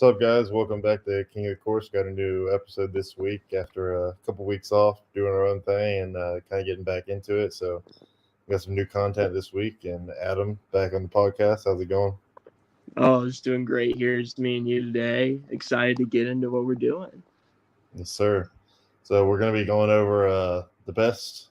What's up, guys? Welcome back to King of the Course. Got a new episode this week after a couple weeks off doing our own thing and kind of getting back into it. So, we got some new content this week. And Adam, back on the podcast. How's it going? Oh, it's doing great. Here's me and you today. Excited to get into what we're doing. Yes, sir. So, we're going to be going over the best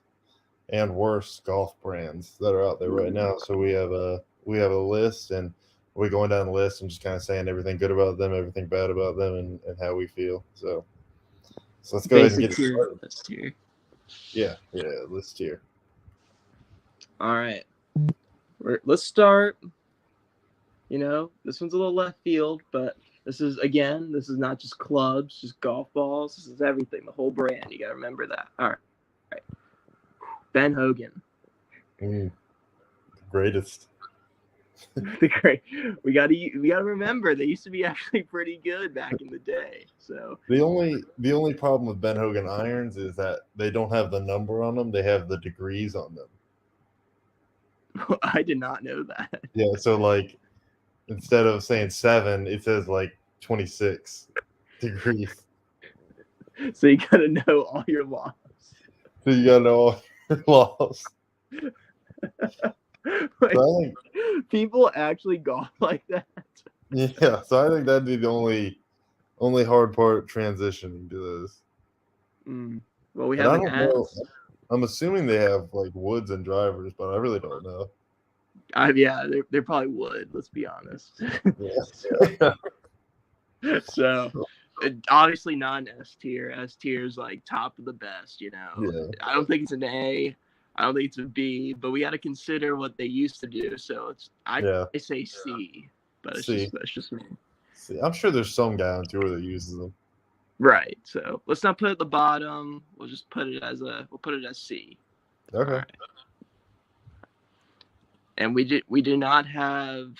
and worst golf brands that are out there right now. So, we have a list, and we're going down the list and just kind of saying everything good about them, everything bad about them, and how we feel. So let's go ahead and get started. List here. Yeah, list here. All right. Let's start. This one's a little left field, but this is not just clubs, just golf balls. This is everything, the whole brand. You got to remember that. All right. Ben Hogan. Greatest. We got to remember they used to be actually pretty good back in the day. So the only problem with Ben Hogan irons is that they don't have the number on them; they have the degrees on them. I did not know that. Yeah, so like instead of saying 7, it says like 26 degrees. So you got to know all your laws. So you got to know all your laws. Like, so people actually golf like that. Yeah, so I think that'd be the only hard part transitioning to this. Well, we haven't asked. I'm assuming they have like woods and drivers, but I really don't know. They're probably wood. Let's be honest. Yeah. So obviously not an S tier. S tier is like top of the best. Yeah. I don't think it's an A. I don't think it's a B, but we got to consider what they used to do. So I say C, but that's just me. See, I'm sure there's some guy on tour that uses them. Right. So let's not put it at the bottom. We'll just put it as C. Okay. Right. And we do not have.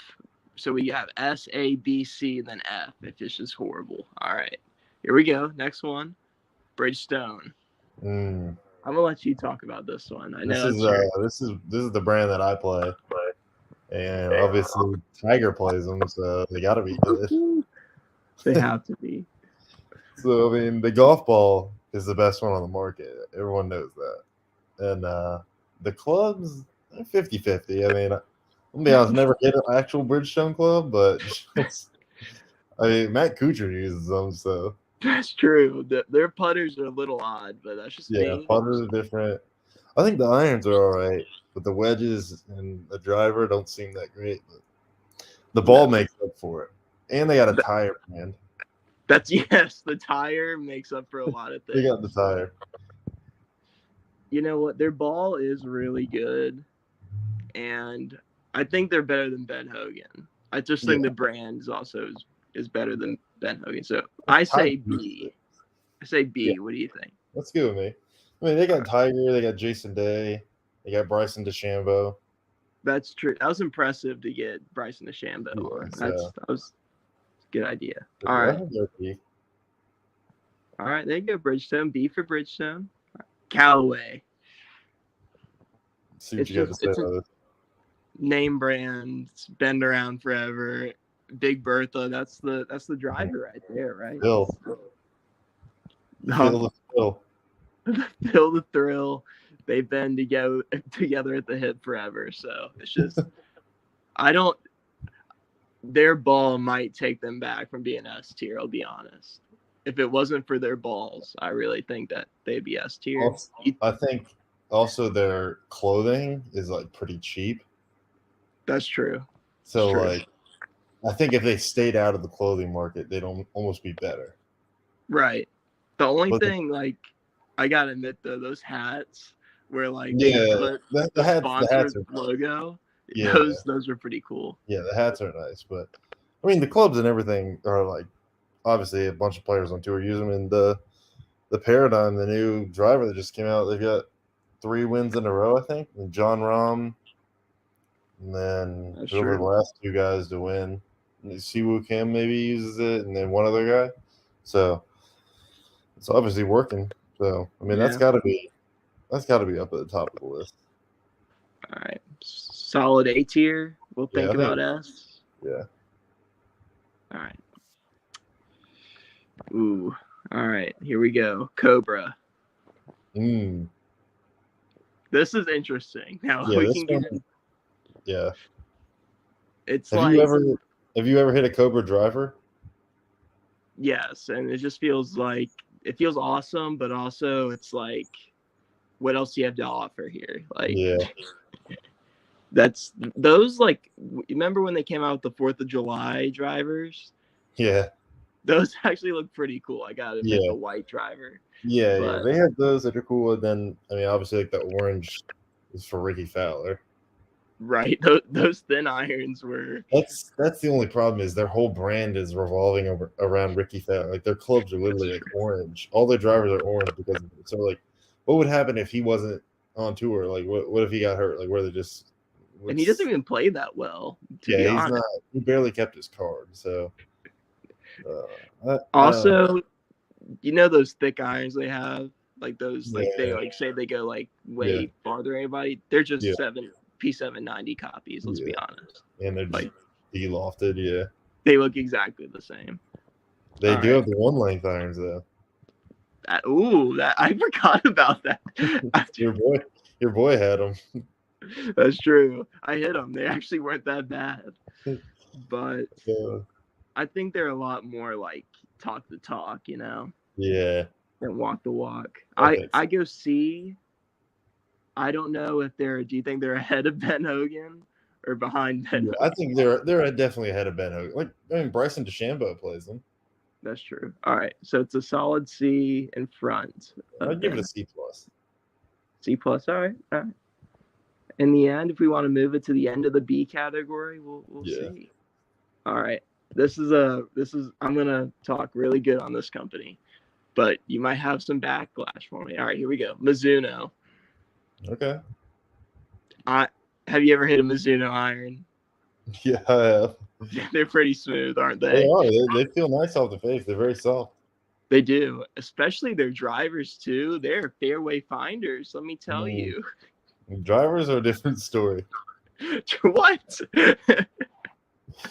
So we have S, A, B, C, and then F. If it's just horrible. All right. Here we go. Next one. Bridgestone. I'm gonna let you talk about this one. I know this is the brand that I play, and obviously Tiger plays them, so they got to be good. They have to be. So I mean, the golf ball is the best one on the market. Everyone knows that, and the clubs 50-50. I mean, I'll be honest, never hit an actual Bridgestone club, but Matt Kuchar uses them, so. That's true. Their putters are a little odd, but that's just me. Putters are different. I think the irons are all right, but the wedges and the driver don't seem that great. But the ball makes up for it, and they got a tire brand. The tire makes up for a lot of things. They got the tire. You know what? Their ball is really good, and I think they're better than Ben Hogan. I just think the brand is better than Ben Hogan. So I say B. Yeah. What do you think? That's good with me. I mean, they got Tiger, they got Jason Day, they got Bryson DeChambeau. That's true. That was impressive to get Bryson DeChambeau on. That was a good idea. All right. All right, there you go. Bridgestone. B for Bridgestone. Callaway. See what you got to say about this. Name brand. It's been around forever. Big Bertha, that's the driver right there, right? Feel the thrill. Feel the thrill. They've been together at the hip forever. So it's just their ball might take them back from being S tier, I'll be honest. If it wasn't for their balls, I really think that they'd be S tier. I think also their clothing is like pretty cheap. That's true. So like I think if they stayed out of the clothing market, they'd almost be better. Right. The only thing, like, I gotta admit though, those hats where like the hats are logo. Yeah, those are pretty cool. Yeah, the hats are nice, but I mean the clubs and everything are like obviously a bunch of players on tour use them. And the Paradigm, the new driver that just came out, they've got 3 wins in a row, I think. And John Rahm, and then whoever the last 2 guys to win. Siwoo Kim maybe uses it, and then one other guy. So it's obviously working. So I mean that's got to be up at the top of the list. All right, solid A tier. We'll think about S. Yeah. All right. Ooh. All right, here we go. Cobra. Mm. This is interesting. Now Yeah, we this can one. get. Yeah. It's Have you like ever hit a Cobra driver? yes, and it just feels like it feels awesome, but also it's like, what else do you have to offer here? Like Yeah. that's those like remember when they came out with the 4th of July drivers? Yeah. Those actually look pretty cool. I gotta admit, Yeah. the white driver. Yeah. Yeah. But They have those that are cool, and then I mean, obviously, like the orange is for Ricky Fowler. right, those thin irons were That's the only problem is their whole brand is revolving around Ricky Fowler. Like their clubs are literally like orange. All their drivers are orange because of it. So like, what would happen if he wasn't on tour? Like, what if he got hurt? Like, where they just and he doesn't what's even play that well, to be yeah, he's honest. not. He barely kept his card. So I don't know. Also, you know those thick irons they have, like those, like they Yeah, like say they go like yeah, way farther than anybody. They're yeah, just P790 copies. Let's yeah. be honest. And they're just Like de-lofted. Yeah, they look exactly the same. they All do right. have the one length irons though. That I forgot about that. Your boy, your boy had them. That's true. I hit them. They actually weren't that bad, but I think they're a lot more like talk the talk, Yeah, than walk the walk. I I think so. I go C. I don't know if they're. Do you think they're ahead of Ben Hogan or behind Ben Yeah, I Hogan? think they're definitely ahead of Ben Hogan. Like I mean, Bryson DeChambeau plays them. That's true. All right, so it's a solid C in front of I'd give it Ben. a C plus. C plus. All right. All right. In the end, if we want to move it to the end of the B category, we'll Yeah. see. All right. This is I'm gonna talk really good on this company, but you might have some backlash for me. All right, here we go. Mizuno. Okay. Have you ever hit a Mizuno iron? Yeah, I have. They're pretty smooth, aren't They they? are. They feel nice off the face. They're very soft. They do, especially their drivers too. They're fairway finders, let me tell Mm. you. Drivers are a different story. What?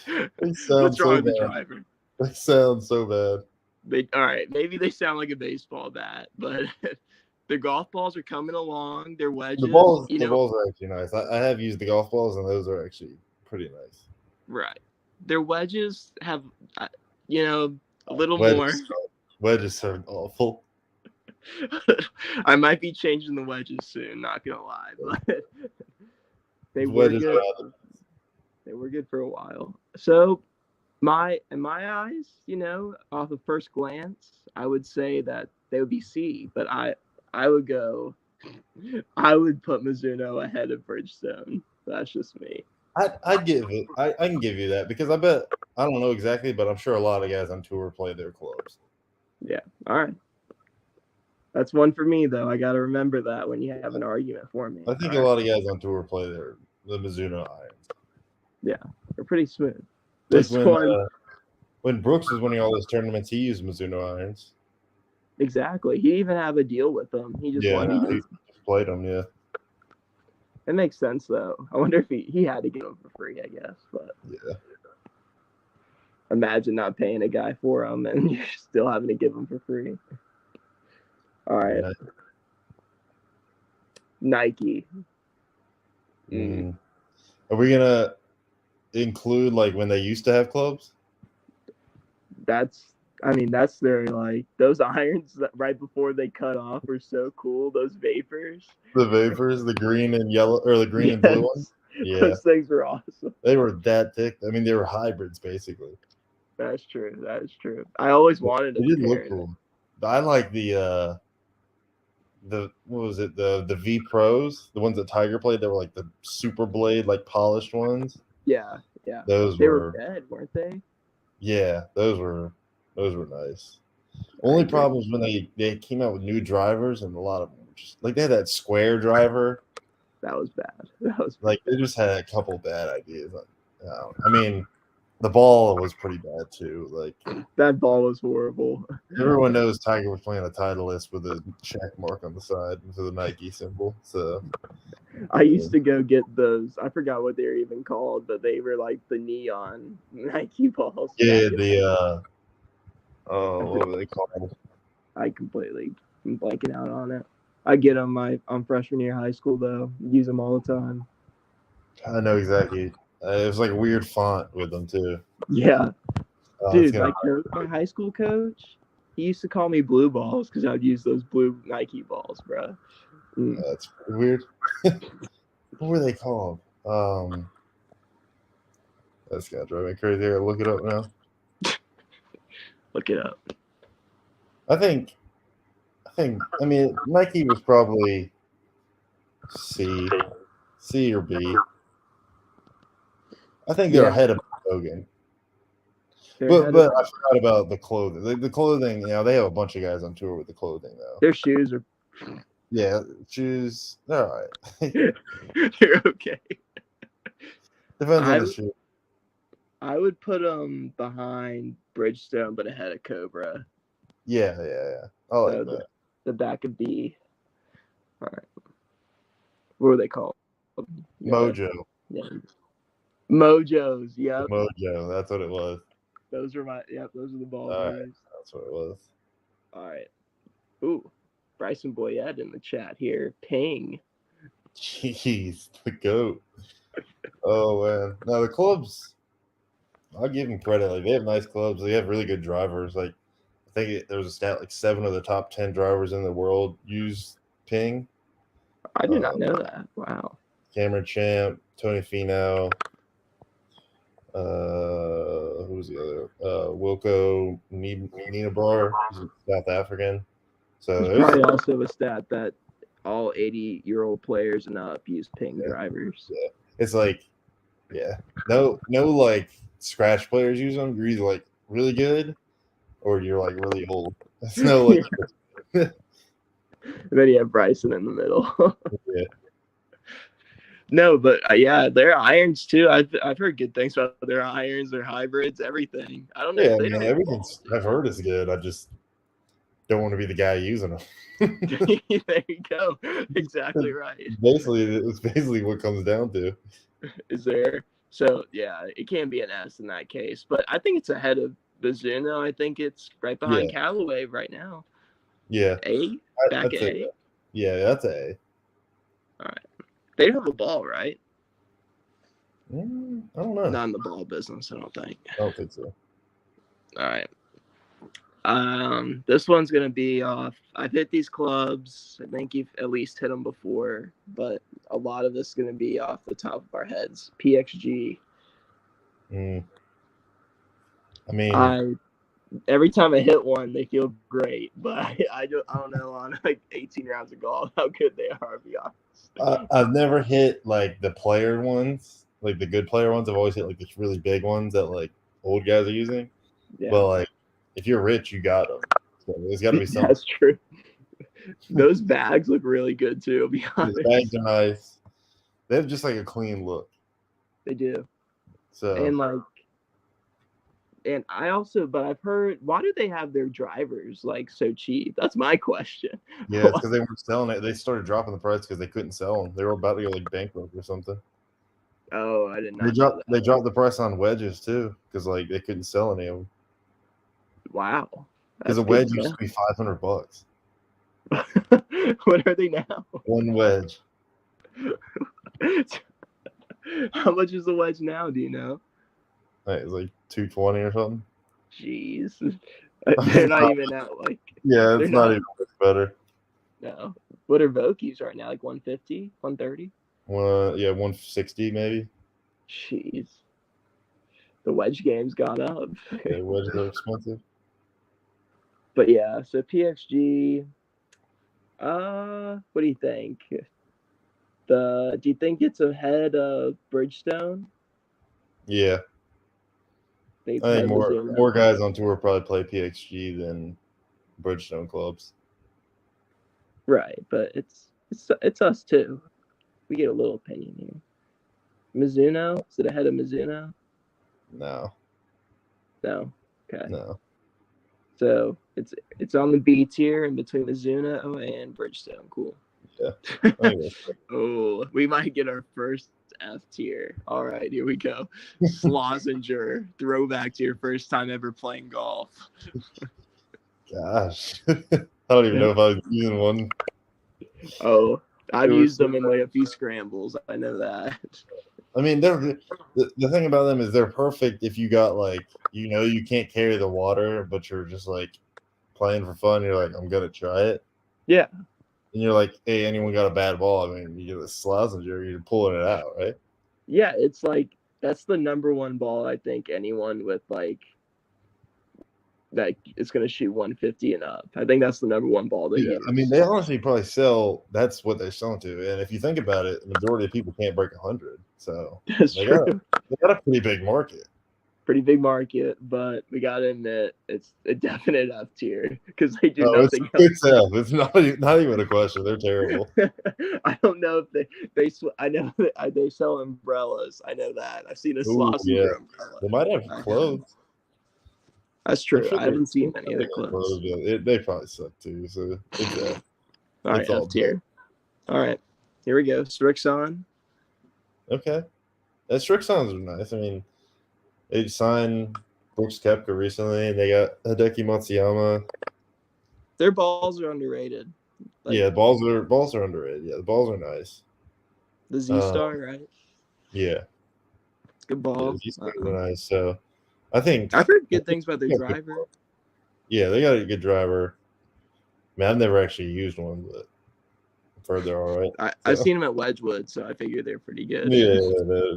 They sound What's wrong so with the bad. driver? They sound so bad. All right, maybe they sound like a baseball bat, but their golf balls are coming along. Their wedges, The balls are actually nice. I have used the golf balls, and those are actually pretty nice. right? Their wedges have, a little more. Wedges are awful. I might be changing the wedges soon. Not gonna lie, but they were Wedges good. are They were good for a while. So, in my eyes, off of first glance, I would say that they would be C. But I would go. I would put Mizuno ahead of Bridgestone. That's just me. I'd give it. I can give you that because I bet I don't know exactly, but I'm sure a lot of guys on tour play their clubs. Yeah. All right. That's one for me, though. I got to remember that when you have an argument for me. I think All a right. lot of guys on tour play the Mizuno irons. Yeah, they're pretty smooth. Like This one, when Brooks was winning all those tournaments, he used Mizuno irons. exactly. He even have a deal with them. He just Yeah, wanted he to. played them. Yeah, It makes sense, though. I wonder if he had to get them for free, I guess. But yeah. imagine not paying a guy for them and you're still having to give them for free. All right. Yeah. Nike. Mm. Are we gonna include like when they used to have clubs? That's their, like, those irons that right before they cut off were so cool. Those vapors. The vapors, the green and yellow, or the green and blue ones. Yeah, Those things were awesome. they were that thick. I mean, they were hybrids basically. That's true. That is true. I always wanted They a did pair. look cool. I like the what was it, the V Pros, the ones that Tiger played that were like the super blade, like polished ones. Yeah, yeah. Those They were were red, weren't they? yeah, those were nice. Only problem is when they came out with new drivers and a lot of them were just like they had that square driver. That was bad. That was Like they just had a couple bad ideas. I mean, the ball was pretty bad too. Like that ball was horrible. everyone knows Tiger was playing a Titleist with a check mark on the side for the Nike symbol. So I used to go get those. I forgot what they were even called, but they were like the neon Nike balls. yeah, the Oh, what were they called? I completely am blanking out on it. I get them on freshman year of high school though. Use them all the time. I know exactly. It was like a weird font with them too. Yeah, It's dude. gonna. My high school coach, he used to call me blue balls because I'd use those blue Nike balls, bro. That's pretty weird. What were they called? That's gonna drive me crazy. I gotta look it up now. Look it up. I think. I mean, Nike was probably C or B. I think they're Yeah, ahead of Hogan. they're But ahead of I forgot about the clothing. The clothing, they have a bunch of guys on tour with the clothing though. their shoes are. Yeah, shoes. They're all right. They're okay. Depends on I the shoe. I would put them behind Bridgestone, but ahead of Cobra. Yeah. I like So that. the back of B. All right. What were they called? Mojo. Yeah. Mojos. The Yep. Mojo. That's what it was. Those are my. Yep. Those are the ball All right, boys. that's what it was. All right. Ooh, Bryson Boyette in the chat here. Ping. Jeez, the goat. Oh man, no, the clubs. I'll give them credit. Like they have nice clubs. They have really good drivers. Like I think there was a stat like 7 of the top 10 drivers in the world use Ping. I did not know that. Wow. Cameron Champ, Tony Finau. Who's the other? Wilco Nienaber. He's South African. So There's probably also a stat that all 80-year-old players and up use Ping drivers. Yeah. It's like, no like scratch players use them. You're either like really good or you're like really old. There's no like. And then you have Bryson in the middle. Yeah. No, but yeah, their irons too. I've heard good things about their irons, their hybrids, everything. I don't know. Yeah, If they man, don't everything's I've heard is good. I just don't want to be the guy using them. There you go. Exactly right. It's basically what it comes down to. Is there? So yeah, it can be an S in that case, but I think it's ahead of Mizuno. I think it's right behind Callaway right now. Yeah, A back I'd say A. that. Yeah, that's A. All right. They don't have a ball, right? I don't know. Not in the ball business, I don't think. I don't think so. All right. This one's gonna be off. I've hit these clubs. I think you've at least hit them before, but a lot of this is gonna be off the top of our heads. PXG. I mean, every time I hit one, they feel great, but I don't know on like 18 rounds of golf how good they are. To be honest, I've never hit like the player ones, like the good player ones. I've always hit like the really big ones that like old guys are using. Yeah. But like, if you're rich, you got them. So there's got to be something. That's true. Those bags look really good too. I'll be honest. The bags are nice. They have just like a clean look. They do. So and I also, but I've heard, why do they have their drivers like so cheap? That's my question. Yeah, it's because they weren't selling it. They started dropping the price because they couldn't sell them. They were about to go like bankrupt or something. Oh, I did not. They dropped the price on wedges too because like they couldn't sell any of them. Wow. Because a wedge used to be $500. What are they now? One wedge. How much is the wedge now? Do you know? It's like $220 or something. Jeez, they're not even at like. Yeah, it's not even much better. No, what are Vokies right now? Like 150, 130? 160 maybe. Jeez, the wedge game's gone up. Yeah, wedges are expensive. But yeah, so PXG. What do you think? Do you think it's ahead of Bridgestone? Yeah. I think more guys on tour probably play PXG than Bridgestone clubs. Right, but it's us too. We get a little opinion here. Mizuno, is it ahead of Mizuno? No. Okay. No. So it's on the B tier in between Mizuno and Bridgestone. Cool. Yeah. Oh, we might get our first F tier. All right, here we go. Slozenger, throwback to your first time ever playing golf. Gosh, I don't even know if I was using one. Oh, I've It was used them in like a few scrambles. I know that. I mean, the thing about them is they're perfect if you got like you can't carry the water, but you're just like playing for fun. You're like, I'm gonna try it, Yeah. and you're like, hey, anyone got a bad ball? I mean, you get a Slazenger, you're pulling it out, right? Yeah, it's like that's the number one ball I think anyone with like that is going to shoot 150 and up. I think that's the number one ball they Yeah, use. I mean, they honestly probably sell. That's what they're selling to, and if you think about it, the majority of people can't break 100, so That's they true. got a pretty big market. Pretty big market, but we got to admit it's a definite F tier because they do Oh, nothing it's F. It's not even a question. They're terrible. else. I don't know if I know that they sell umbrellas. I know that. I've seen a Oh yeah, Slozenger umbrella. they might have clothes. That's I'm true. sure I haven't seen any of they their got clothes. Yeah, they probably suck too. So it's F. All right, It's all F tier. All right, here we go. Strixon. okay. That Strixons are nice. I mean, they signed Brooks Koepka recently, and they got Hideki Matsuyama. Their balls are underrated. Like, Yeah, balls are underrated. Yeah, the balls are nice. the Z Star, right? Yeah, Good yeah, ball. these things are nice. So I think I've heard good things about their driver. Yeah, they got a good driver. Man, I've never actually used one, but I've heard they're all right. I've So seen them at Wedgwood, so I figure they're pretty good. yeah,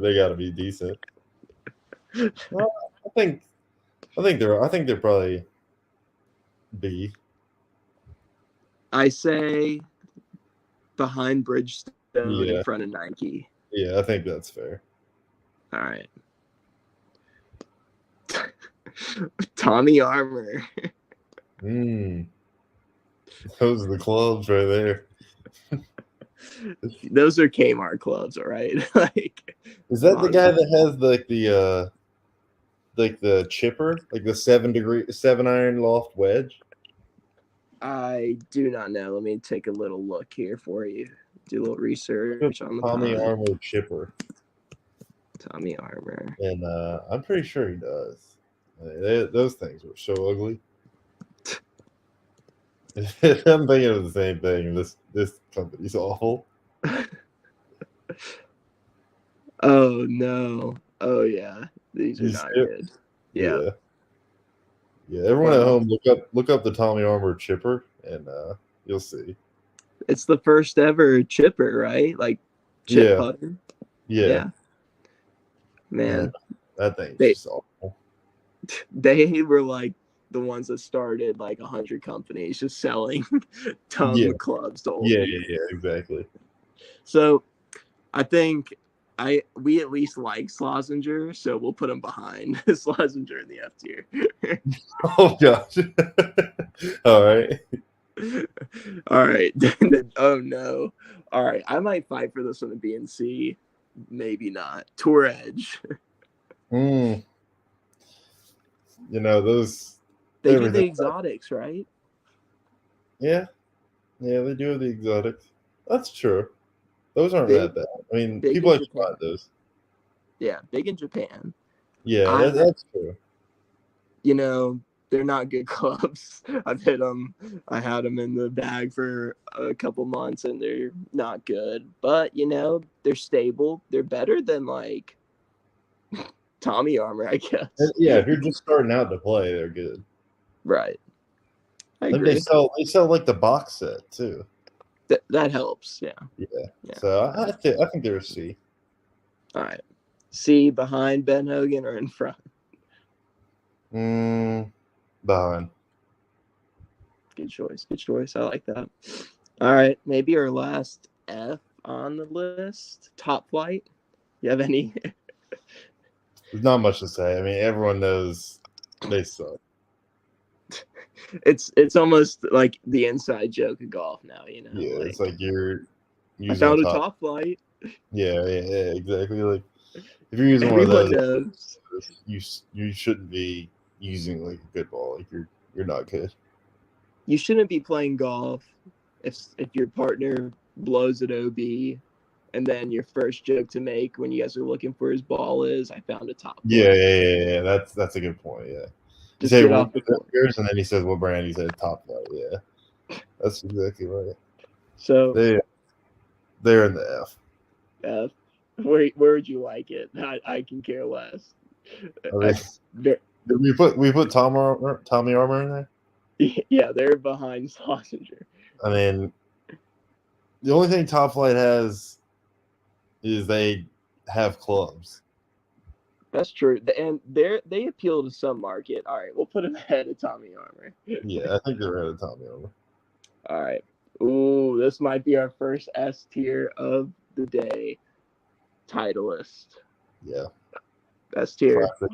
they got to be decent. Well, I think they're probably B. I say behind Bridgestone in Yeah, front of Nike. yeah, I think that's fair. All right. Tommy Armour. Mm, those are the clubs right there. Those are Kmart clubs, all right? Like, Is that the guy that has like the chipper, like the 7 iron loft wedge? I do not know. Let me take a little look here for you. Do a little research on the Tommy pod. Armour chipper, Tommy Armour. and I'm pretty sure he does. Those things were so ugly. I'm thinking of the same thing. This company's awful. Oh no. Oh yeah. These are You not see it? good. Yeah. Yeah, yeah. Everyone at home, look up the Tommy Armour chipper, and you'll see. It's the first ever chipper, right? Like chip Yeah, putter. yeah. Yeah. Man. That thing's They just awful. they were like the ones that started like 100 companies just selling Yeah, dumb clubs to old yeah, people. exactly. So I think we at least like Slozenger, so we'll put him behind Slozenger in the F tier. Oh gosh. All right. All right. Oh no. All right. I might fight for this one to B and C. Maybe not. Tour Edge. Mm. Those. They do the Everything. exotics, right? Yeah, yeah. They do have the exotics. That's true. Those aren't Big, that bad. I mean, big people in actually buy Japan. those. Yeah, big in Japan. Yeah, I, that's true. they're not good clubs. I've hit them. I had them in the bag for a couple months, and they're not good. But they're stable. They're better than like Tommy Armour, I guess. Yeah, if you're just starting out to play, they're good. Right. I I think they agree. sell like the box set too. That helps. Yeah. Yeah. Yeah. So I think they're a C. All right. C behind Ben Hogan or in front? Behind. Good choice. Good choice. I like that. All right. Maybe our last F on the list. Top Flight. You have any? There's not much to say. I mean, everyone knows they suck. It's almost like the inside joke of golf now. Yeah, like, it's like you're I using found a Top Flight. Yeah, exactly. Like if you're using Everyone one of knows. you shouldn't be using like a good ball. Like you're not good. You shouldn't be playing golf if your partner blows at OB And then your first joke to make when you guys are looking for his ball is, I found a top Yeah, flight. yeah. That's a good point. Yeah. You Just say get off the point. yours, and then he says what brand. He said Top Flight. Yeah, that's exactly right. So They're in the F. where would you like it? I can care less. I mean, we put Tommy Armour in there. Yeah, they're behind Schlesinger. I mean, the only thing Top Flight has is they have clubs. That's true, and they appeal to some market. All right, we'll put them ahead of Tommy Armour. Yeah, I think they're ahead of Tommy Armour. All right. Ooh, this might be our first S tier of the day. Titleist. Yeah, S tier. classic.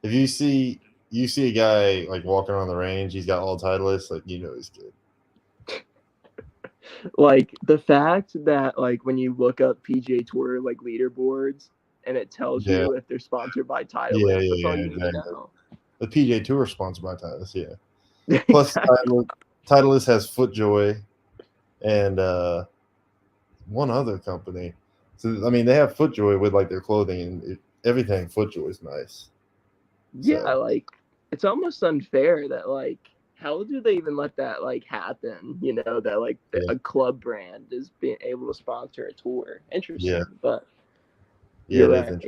If you see a guy like walking around the range, he's got all Titleists, like you know he's good. Like the fact that like when you look up PGA Tour like leaderboards and it tells you if they're sponsored by Titleist, that's all you need to know. The PGA Tour is sponsored by Titleist, yeah. Exactly. Plus, Titleist has FootJoy and one other company. So I mean, they have FootJoy with like their clothing and everything. FootJoy is nice. Yeah, like it's almost unfair that like how do they even let that like happen? You know that like a club brand is being able to sponsor a tour. Interesting, but yeah, you're right.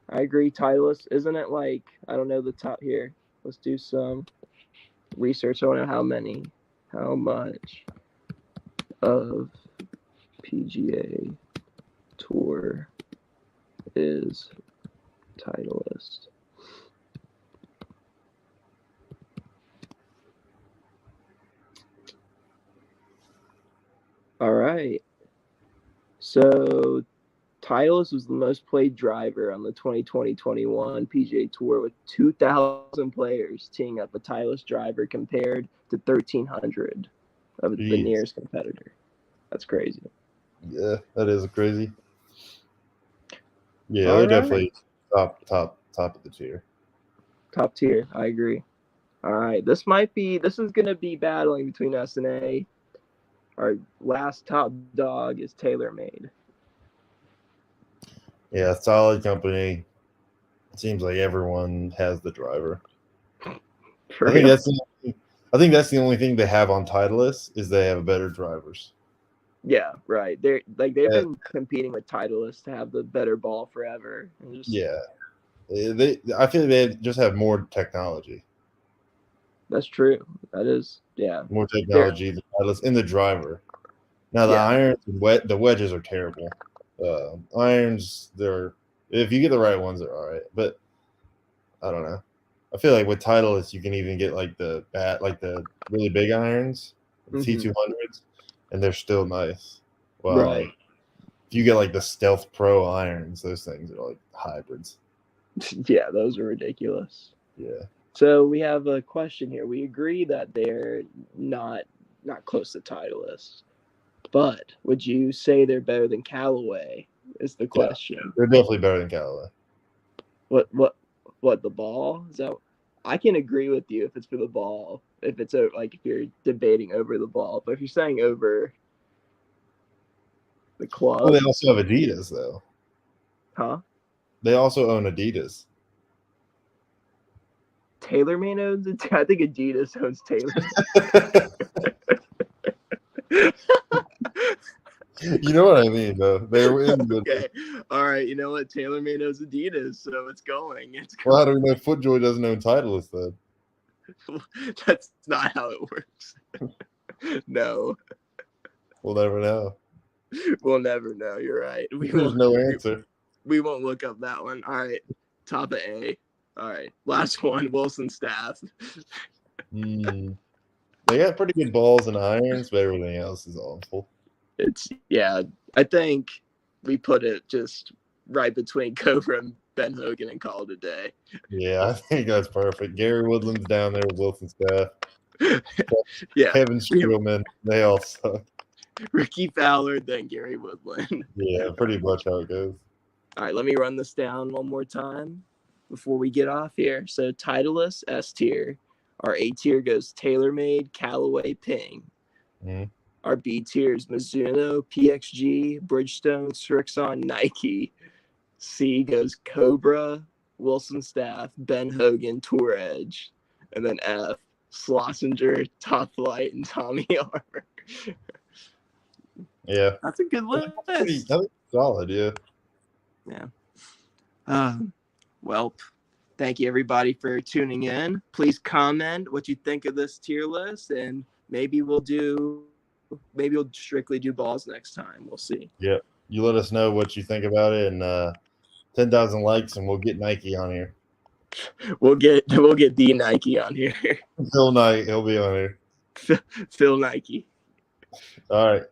I agree. Titleist, isn't it? Like I don't know the top here. Let's do some research. I don't know how much of PGA Tour is Titleist. All right. So Titleist was the most played driver on the 2020-21 PGA Tour with 2,000 players teeing up a Titleist driver compared to 1,300 of the nearest competitor. That's crazy. Yeah, that is crazy. Yeah, they're definitely top of the tier. Top tier, I agree. All right, this is gonna be battling between us and A. Our last top dog is TaylorMade. Yeah, solid company. It seems like everyone has the driver. I think that's the only thing they have on Titleist is they have better drivers. Yeah, right. They've been competing with Titleist to have the better ball forever. I feel like they just have more technology. That's true. That is, yeah. More technology than Titleist in the driver. Now the irons, the wedges are terrible. Irons, if you get the right ones, they're all right. But I don't know. I feel like with Titleist, you can even get like the really big irons, T200s, and they're still nice. Well, right. Like, if you get like the Stealth Pro irons, those things are like hybrids. Yeah, those are ridiculous. Yeah. So we have a question here. We agree that they're not close to Titleist, but would you say they're better than Callaway? Is the question. Yeah, they're definitely better than Callaway. What the ball? Is that? I can agree with you if it's for the ball. If it's like if you're debating over the ball, but if you're saying over the club, well, they also have Adidas though. Huh? They also own Adidas. TaylorMade owns it. I think Adidas owns Taylor. You know what I mean, though. They're in the Okay. All right. You know what? TaylorMade owns Adidas, so it's going. Well, how do we know FootJoy doesn't own Titleist then? That's not how it works. No. We'll never know. We'll never know. You're right. There's no answer. We won't look up that one. All right. Top of A. All right. Last one. Wilson Staff. They got pretty good balls and irons, but everything else is awful. I think we put it just right between Cobra and Ben Hogan and call it a day. Yeah, I think that's perfect. Gary Woodland's down there with Wilson Staff. Yeah. Kevin Streelman, they all suck. Ricky Fowler, then Gary Woodland. Yeah, pretty much how it goes. All right, let me run this down one more time before we get off here. So Titleist, S tier. Our A tier goes TaylorMade, Callaway, Ping. Mm-hmm. Our B tiers: Mizuno, PXG, Bridgestone, Srixon, Nike. C goes Cobra, Wilson Staff, Ben Hogan, Tour Edge. And then F, Schlesinger, Top Flight, and Tommy Armour. Yeah. That's a good I think list. it's solid, yeah. Yeah. Well, thank you everybody for tuning in. Please comment what you think of this tier list, and maybe we'll strictly do balls next time. We'll see. Yeah. You let us know what you think about it, and 10,000 likes, and we'll get Nike on here. We'll get the Nike on here. Phil Knight, he'll be on here. Phil Nike. All right.